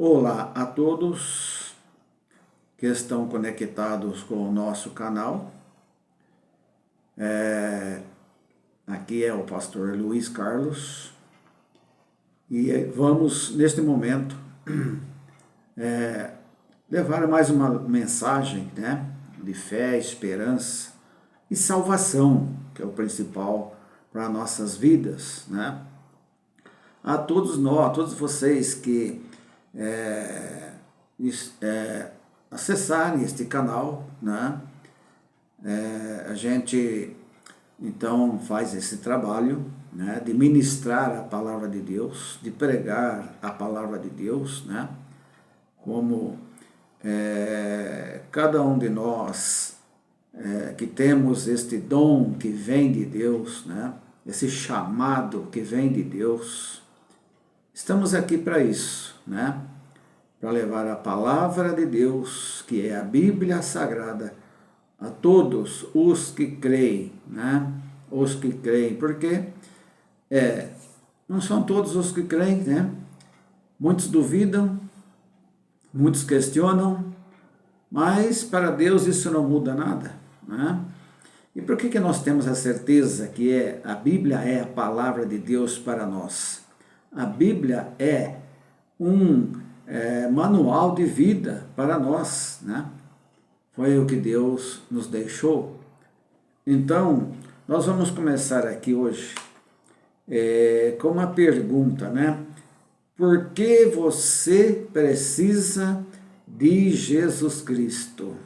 Olá a todos que estão conectados com o nosso canal. Aqui é o pastor Luiz Carlos e vamos, neste momento, levar mais uma mensagem, de fé, esperança e salvação, que é o principal para nossas vidas, A todos nós, a todos vocês que acessarem este canal, a gente então faz esse trabalho, de ministrar a palavra de Deus, de pregar a palavra de Deus, como cada um de nós que temos este dom que vem de Deus, esse chamado que vem de Deus. Estamos aqui para isso, para levar a palavra de Deus, que é a Bíblia Sagrada, a todos os que creem, Os que creem, porque não são todos os que creem, Muitos duvidam, muitos questionam, mas para Deus isso não muda nada, E por que nós temos a certeza que a Bíblia é a palavra de Deus para nós? A Bíblia é um manual de vida para nós, Foi o que Deus nos deixou. Então, nós vamos começar aqui hoje com uma pergunta, Por que você precisa de Jesus Cristo?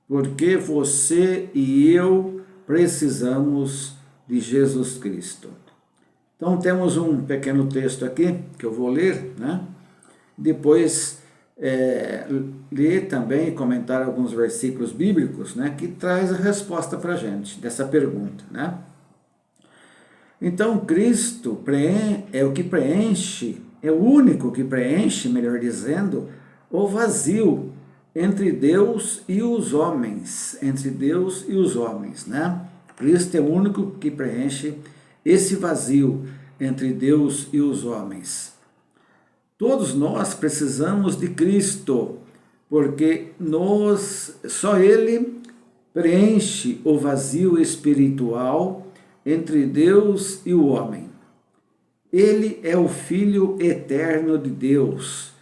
Por que você e eu precisamos de Jesus Cristo? Então temos um pequeno texto aqui, que eu vou ler, Depois ler também e comentar alguns versículos bíblicos, que traz a resposta para a gente, dessa pergunta, Então Cristo é o que preenche, é o único que preenche, melhor dizendo, o vazio entre Deus e os homens, Cristo é o único que preenche esse vazio entre Deus e os homens. Todos nós precisamos de Cristo, porque só Ele preenche o vazio espiritual entre Deus e o homem. Ele é o Filho eterno de Deus,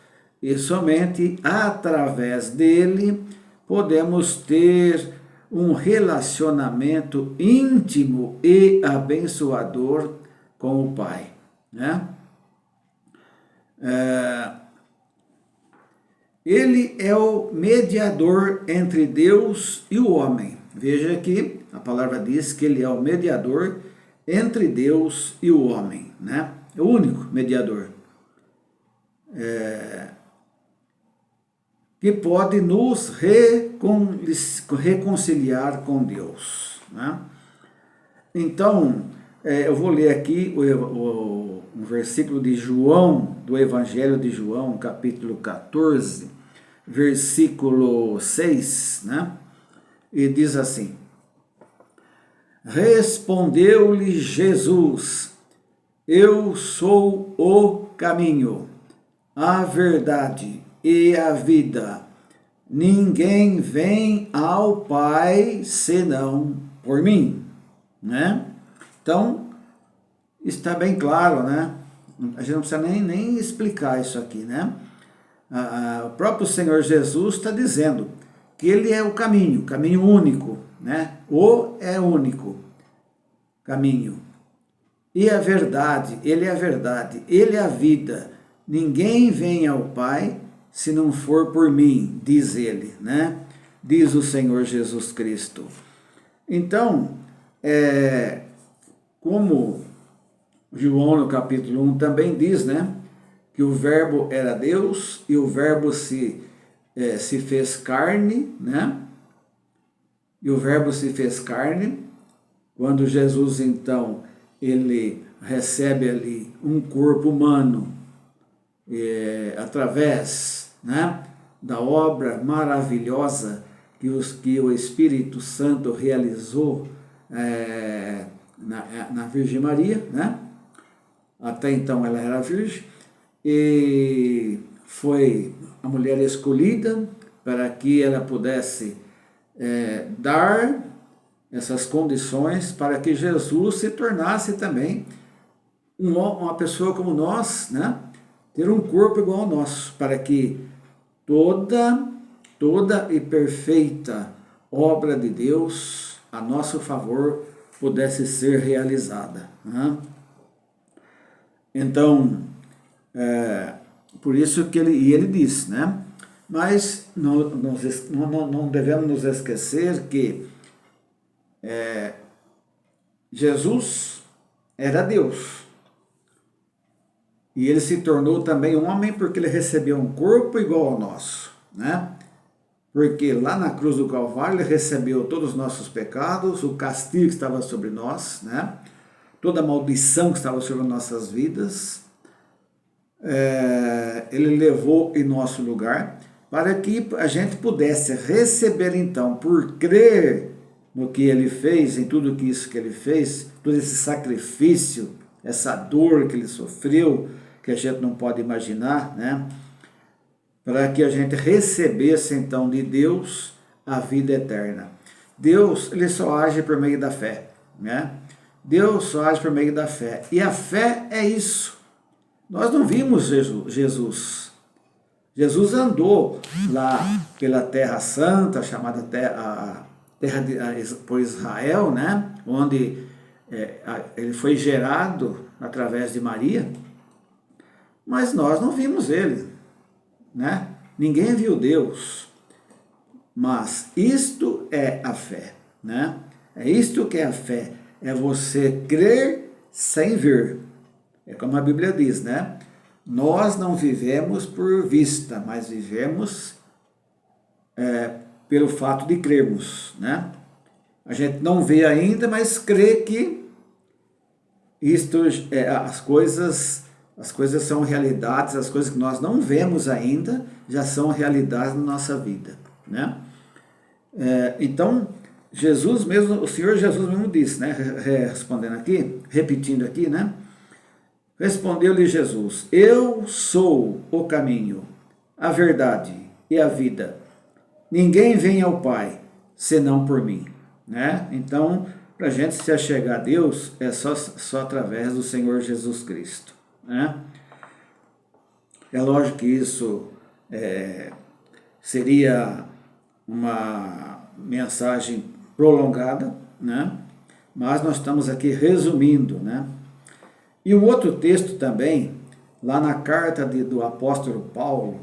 e somente através dele podemos ter um relacionamento íntimo e abençoador com o Pai, Ele é o mediador entre Deus e o homem. Veja que a palavra diz que ele é o mediador entre Deus e o homem, É o único mediador. Que pode nos reconciliar com Deus, Então, eu vou ler aqui um versículo de João, do Evangelho de João, capítulo 14, versículo 6, E diz assim: Respondeu-lhe Jesus: Eu sou o caminho, a verdade e a vida. Ninguém vem ao Pai senão por mim, Então, está bem claro, A gente não precisa nem explicar isso aqui, O próprio Senhor Jesus está dizendo que Ele é o caminho único, O é único caminho. E a verdade, Ele é a verdade, Ele é a vida. Ninguém vem ao Pai se não for por mim, diz Ele, Diz o Senhor Jesus Cristo. Então, como João no capítulo 1 também diz, que o verbo era Deus e o verbo se fez carne, E o verbo se fez carne, quando Jesus então, ele recebe ali um corpo humano, através da obra maravilhosa que o Espírito Santo realizou na Virgem Maria, Até então ela era virgem, e foi a mulher escolhida para que ela pudesse dar essas condições para que Jesus se tornasse também uma pessoa como nós, né? Ter um corpo igual ao nosso, para que toda e perfeita obra de Deus a nosso favor pudesse ser realizada, né? Então, por isso que ele diz, né? Mas não devemos nos esquecer que Jesus era Deus. E ele se tornou também homem porque ele recebeu um corpo igual ao nosso, né? Porque lá na cruz do Calvário ele recebeu todos os nossos pecados, o castigo que estava sobre nós, né? Toda a maldição que estava sobre nossas vidas, ele levou em nosso lugar, para que a gente pudesse receber então, por crer no que ele fez, em tudo isso que ele fez, todo esse sacrifício, essa dor que ele sofreu, que a gente não pode imaginar, né? Para que a gente recebesse então de Deus a vida eterna. Deus, ele só age por meio da fé, né? Deus só age por meio da fé. E a fé é isso. Nós não vimos Jesus. Jesus andou lá pela Terra Santa, chamada Terra por Israel, né? Onde ele foi gerado através de Maria, mas nós não vimos ele, né? Ninguém viu Deus, mas isto é a fé, né? É isto que é a fé, é você crer sem ver. É como a Bíblia diz, né? Nós não vivemos por vista, mas vivemos pelo fato de crermos, né? A gente não vê ainda, mas crê que as coisas são realidades, as coisas que nós não vemos ainda já são realidades na nossa vida, né? Então, o Senhor Jesus mesmo disse, né? Respondendo aqui, repetindo aqui, né? Respondeu-lhe Jesus: eu sou o caminho, a verdade e a vida. Ninguém vem ao Pai senão por mim, né? Então, para a gente se achegar a Deus é só através do Senhor Jesus Cristo, né? É lógico que isso seria uma mensagem prolongada, né? Mas nós estamos aqui resumindo, né? E um outro texto também, lá na carta do apóstolo Paulo,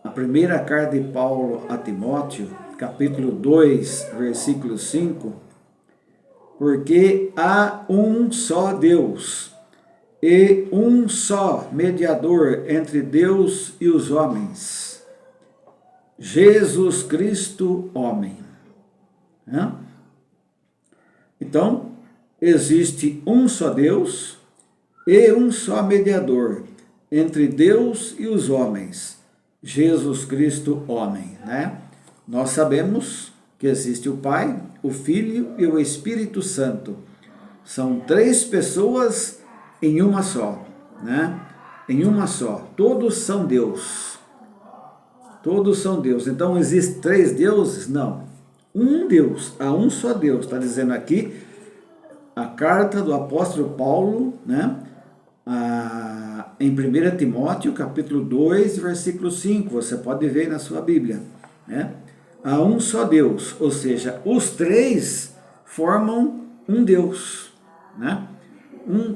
a primeira carta de Paulo a Timóteo, capítulo 2, versículo 5, porque há um só Deus e um só mediador entre Deus e os homens, Jesus Cristo, homem. Então, existe um só Deus e um só mediador entre Deus e os homens, Jesus Cristo, homem, né? Nós sabemos que existe o Pai, o Filho e o Espírito Santo. São três pessoas em uma só, né? Em uma só. Todos são Deus. Todos são Deus. Então, existem três deuses? Não. Um Deus, há um só Deus. Está dizendo aqui a carta do apóstolo Paulo, né? Em 1 Timóteo, capítulo 2, versículo 5, você pode ver na sua Bíblia, né? Há um só Deus, ou seja, os três formam um Deus, né?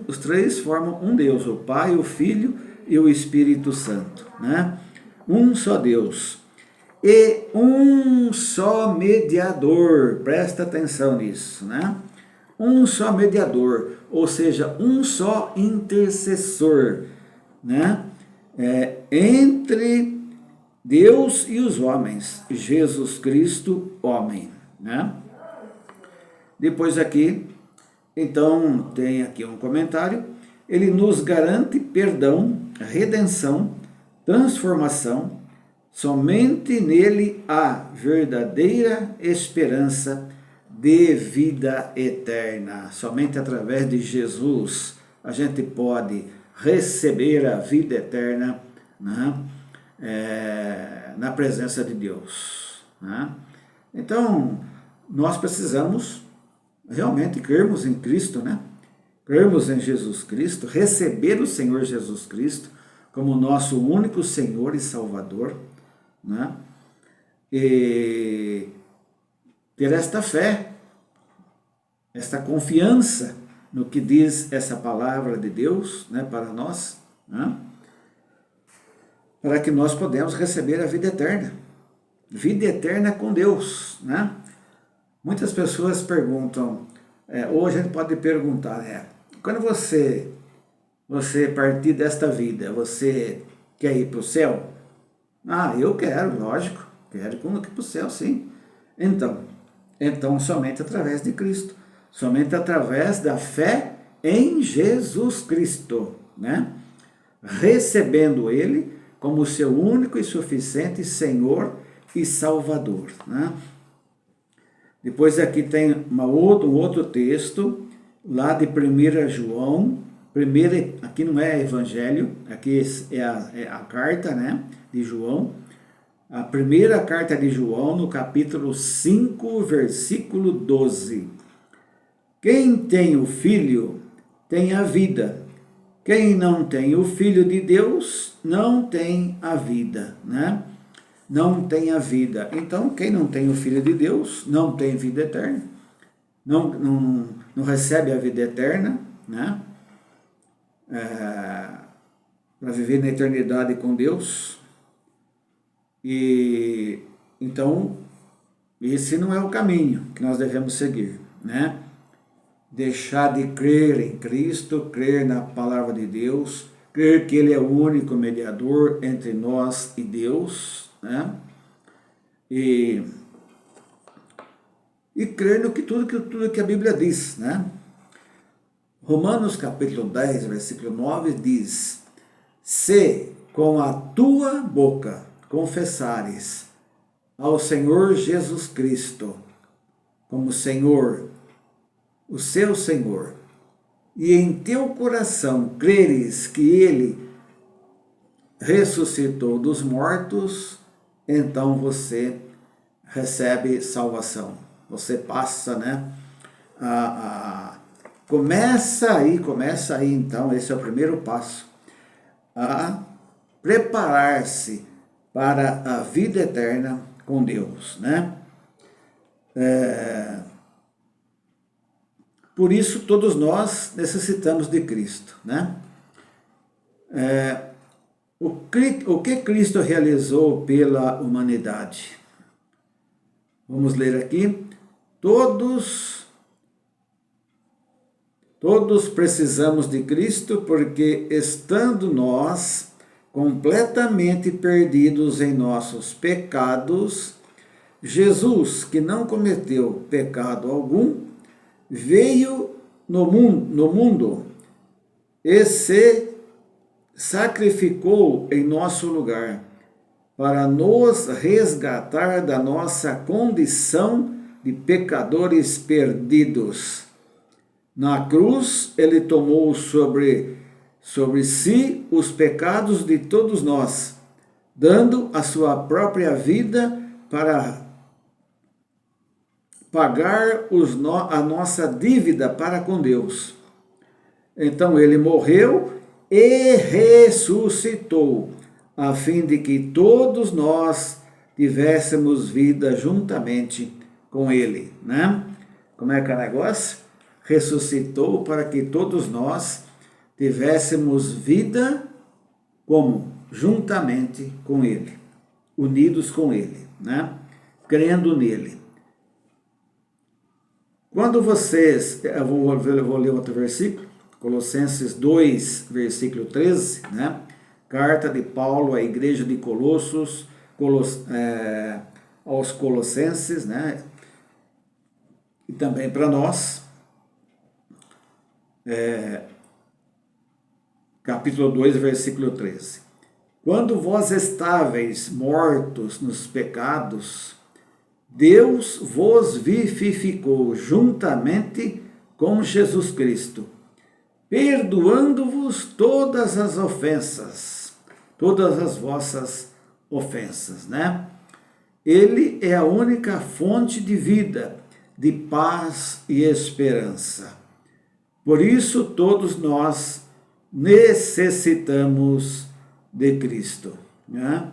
Os três formam um Deus, o Pai, o Filho e o Espírito Santo, né? Um só Deus e um só mediador, presta atenção nisso, né? Um só mediador, ou seja, um só intercessor, né? Entre Deus e os homens, Jesus Cristo, homem, né? Depois aqui, então, tem aqui um comentário, ele nos garante perdão, redenção, transformação, somente nele há verdadeira esperança de vida eterna. Somente através de Jesus a gente pode receber a vida eterna, né? na presença de Deus, né? Então, nós precisamos realmente crermos em Cristo, né? Crermos em Jesus Cristo, receber o Senhor Jesus Cristo como nosso único Senhor e Salvador, né? E ter esta fé, esta confiança no que diz essa palavra de Deus, né, para nós, né? Para que nós podemos receber a vida eterna com Deus, né? Muitas pessoas perguntam, ou a gente pode perguntar, quando você partir desta vida, você quer ir para o céu? Ah, eu quero, lógico, quero ir para o céu, sim. Então somente através de Cristo, somente através da fé em Jesus Cristo, né? Recebendo Ele como seu único e suficiente Senhor e Salvador, né? Depois aqui tem um outro texto, lá de 1 João, aqui não é evangelho, aqui é a carta, né, de João, a primeira carta de João, no capítulo 5, versículo 12. Quem tem o Filho tem a vida, quem não tem o Filho de Deus não tem a vida, né? Não tem a vida. Então, quem não tem o Filho de Deus não tem vida eterna, não recebe a vida eterna, né? Para viver na eternidade com Deus. E então, esse não é o caminho que nós devemos seguir, né? Deixar de crer em Cristo, crer na palavra de Deus, crer que Ele é o único mediador entre nós e Deus, né? E crer no tudo que a Bíblia diz, né? Romanos capítulo 10, versículo 9 diz: se com a tua boca confessares ao Senhor Jesus Cristo como Senhor, o seu Senhor, e em teu coração creres que Ele ressuscitou dos mortos, então você recebe salvação. Você passa, né? Começa aí então, esse é o primeiro passo, a preparar-se para a vida eterna com Deus, né? Por isso todos nós necessitamos de Cristo, né? O que Cristo realizou pela humanidade? Vamos ler aqui. Todos precisamos de Cristo, porque estando nós completamente perdidos em nossos pecados, Jesus, que não cometeu pecado algum, veio no mundo e se sacrificou em nosso lugar, para nos resgatar da nossa condição de pecadores perdidos. Na cruz, Ele tomou sobre si os pecados de todos nós, dando a sua própria vida para pagar a nossa dívida para com Deus. Então Ele morreu e ressuscitou, a fim de que todos nós tivéssemos vida juntamente com Ele, né? Como é que é o negócio? Ressuscitou para que todos nós tivéssemos vida como? Juntamente com Ele, unidos com Ele, né? Crendo nele. Quando vocês, eu vou ler outro versículo, Colossenses 2, versículo 13, né? Carta de Paulo à igreja de Colossos, aos Colossenses, né? E também para nós, capítulo 2, versículo 13. Quando vós estáveis mortos nos pecados, Deus vos vivificou juntamente com Jesus Cristo, perdoando-vos todas as ofensas, todas as vossas ofensas, né? Ele é a única fonte de vida, de paz e esperança. Por isso, todos nós necessitamos de Cristo, né?